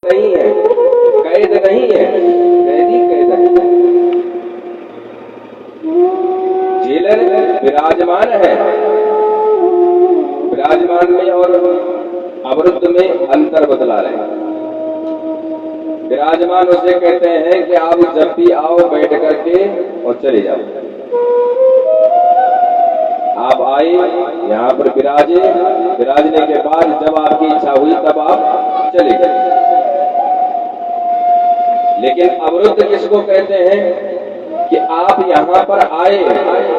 नहीं है, कैद नहीं है, कैदी कैद नहीं है। जेलर विराजमान है, विराजमान में और अवरुद्ध में अंतर बतला रहे हैं। विराजमान उसे कहते हैं कि आप जब भी आओ बैठ करके और चले जाओ। आप आए यहाँ पर विराजे, विराजने के बाद जब आपकी इच्छा हुई तब आप चले गए। लेकिन अवरुद्ध किसको कहते हैं कि आप यहाँ पर आए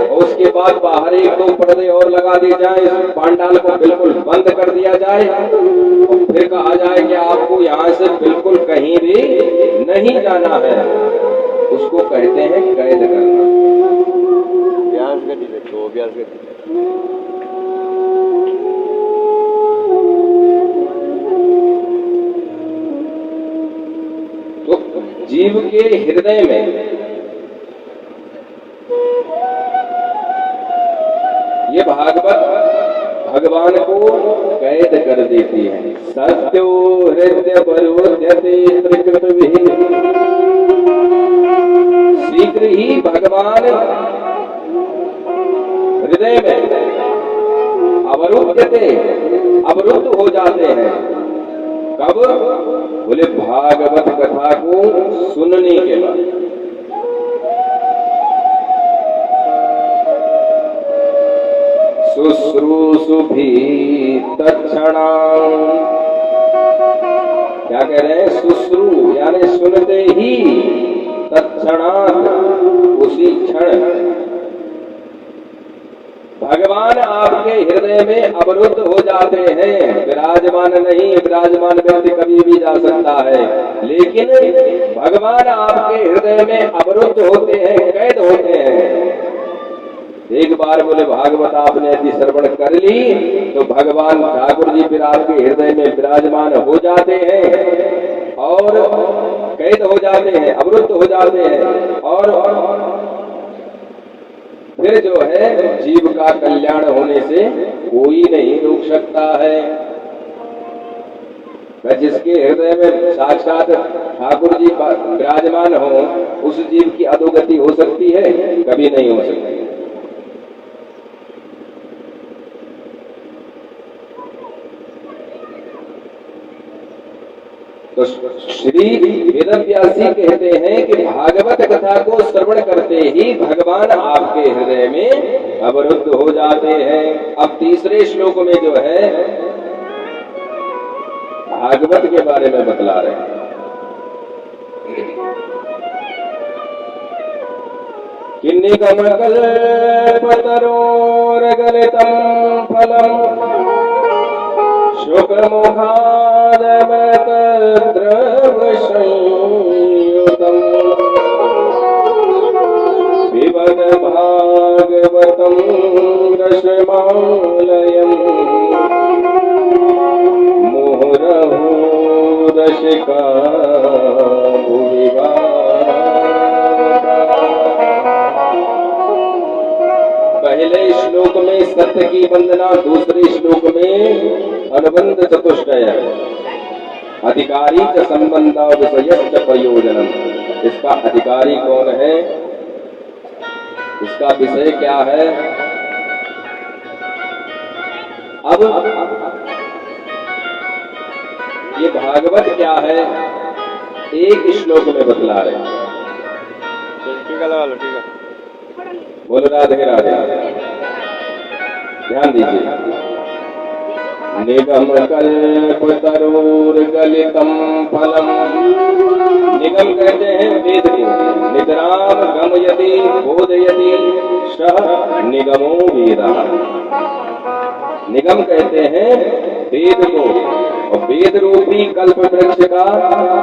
और उसके बाद बाहर एक दो पर्दे और लगा दिए जाए, इस पांडाल को बिल्कुल बंद कर दिया जाए और फिर कहा जाए कि आपको यहाँ से बिल्कुल कहीं भी नहीं जाना है, उसको कहते हैं कैद करना। तो जीव के हृदय में ये भागवत भगवान को कैद कर देती है। सत्यो हृदय परोद्यते त्रिकृतभिः, शीघ्र ही भगवान हृदय में अवरुद्ध हो जाते हैं। कब? बोले भागवत कथा को सुनने के बाद। शुश्रूषुभि तत्क्षणात्, क्या कह रहे हैं? शुश्रू यानी सुनते ही, तत्क्षणात् उसी क्षण भगवान आपके हृदय में अवरुद्ध हो जाते हैं। विराजमान नहीं, विराजमान व्यक्ति कभी भी जा सकता है, लेकिन भगवान आपके हृदय में अवरुद्ध होते हैं, कैद होते हैं। एक बार बोले भागवत आपने यदि श्रवण कर ली तो भगवान ठाकुर जी फिर आपके हृदय में विराजमान हो जाते हैं और कैद हो जाते हैं, अवरुद्ध हो जाते हैं। और फिर जो है जीव का कल्याण होने से कोई नहीं रोक सकता है। जिसके हृदय में साक्षात ठाकुर जी विराजमान हो, उस जीव की अधोगति हो सकती है? कभी नहीं हो सकती। तो श्री वेदव्यासी कहते हैं कि भागवत कथा को श्रवण करते ही भगवान आपके हृदय में अवरुद्ध हो जाते हैं। अब तीसरे श्लोक में जो है भागवत के बारे में बतला रहे हैं। किन्निगम कल्पतरोर्गलितं फलम् शुकमुखादमृतद्रवसंयुतम् पिबत भागवतं रसमालयम् मुहुरहो रसिका भुवि पहले श्लोक में सत्य की वंदना, दूसरे श्लोक में अनुबंध चतुष्टय, अधिकारी च संबंध विषय च प्रयोजनम। इसका अधिकारी कौन है, इसका विषय क्या है? अब ये भागवत क्या है एक श्लोक में बतला रहे हैं। बोलो राधे राधे। ध्यान दीजिए। निगम कल्पतरोर्गलितं फलम्, निगम कहते हैं वेद को, नितराम गमयति बोधयति सः निगमो वेदः। निगम कहते हैं वेद को, और वेद रूपी कल्प वृक्ष का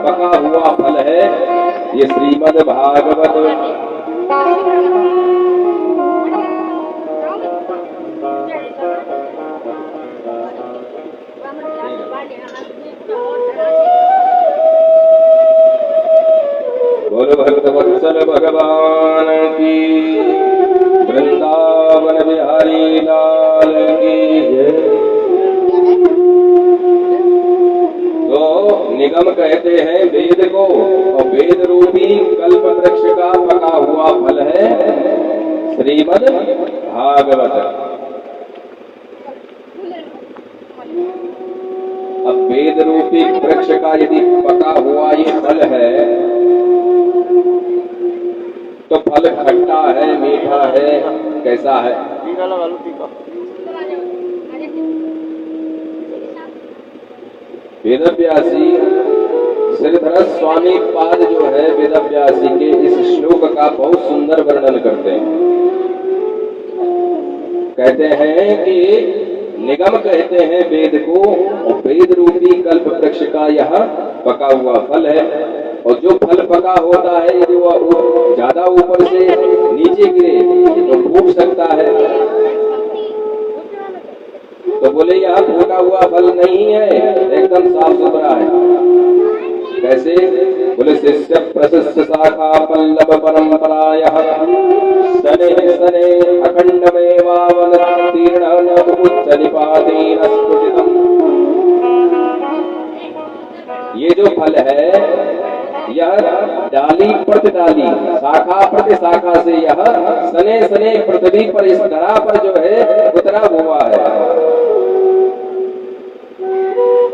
पका हुआ फल है ये श्रीमद् भागवत। बोलो भक्तवत्सल भगवान की, वृंदावन बिहारी लाल की जय। तो निगम कहते हैं वेद को, और वेद रूपी कल्प वृक्ष का पका हुआ फल है श्रीमद् भागवत। अब वेद रूपी वृक्ष का यदि पका हुआ ये फल है तो फल खट्टा है, मीठा है, कैसा है? वेदव्यासी श्रीधर स्वामी पाद जो है वेदव्यासी के इस श्लोक का बहुत सुंदर वर्णन करते हैं। कहते हैं कि निगम कहते हैं वेद को, और वेद रूपी कल्प वृक्ष का यह पका हुआ फल है। और जो फल पका होता है यदि वह ज्यादा ऊपर से नीचे गिरे तो फूट सकता है। तो बोले यह फूटा हुआ फल नहीं है, एकदम साफ सुथरा है। कैसे? बोले शिष्य प्रशस्त शाखा पल्लव परंपरायः सने सने अखंडमेवावनतीर्ण उच्च निपातेन स्फुटितम्। ये जो फल है यह डाली प्रति डाली, शाखा प्रति शाखा से यह सने सने पृथ्वी पर इस धरा पर जो है उतरा हुआ है,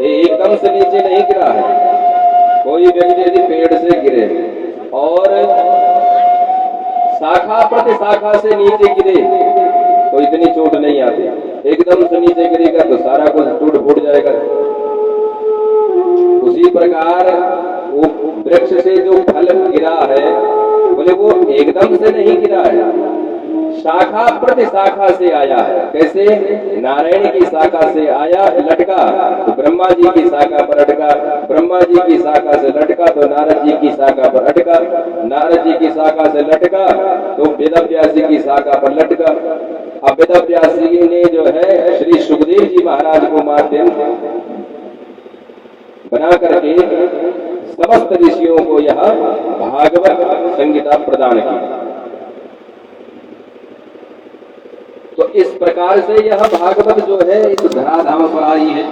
एकदम से नीचे नहीं गिरा है। कोई व्यक्ति यदि पेड़ से गिरे और शाखा प्रति शाखा से नीचे गिरे तो इतनी चोट नहीं आती, एकदम से नीचे गिरेगा तो सारा कुछ टूट फूट जाएगा। उसी प्रकार वो वृक्ष से जो फल गिरा है बोले वो एकदम से नहीं गिरा है, शाखा प्रति शाखा से आया है। कैसे? नारायण की शाखा से आया, लटका तो ब्रह्मा जी की शाखा पर अटका, ब्रह्मा जी की शाखा से लटका तो नारद जी की शाखा पर अटका, नारद जी की शाखा से लटका तो वेदव्यासी की शाखा पर लटका। अब वेदव्यासी ने जो है श्री सुखदेव जी महाराज को माध्यम बना करके समस्त ऋषियों को यह भागवत संहिता प्रदान की। तो इस प्रकार से यह भागवत जो है इस धराधाम पर आई है।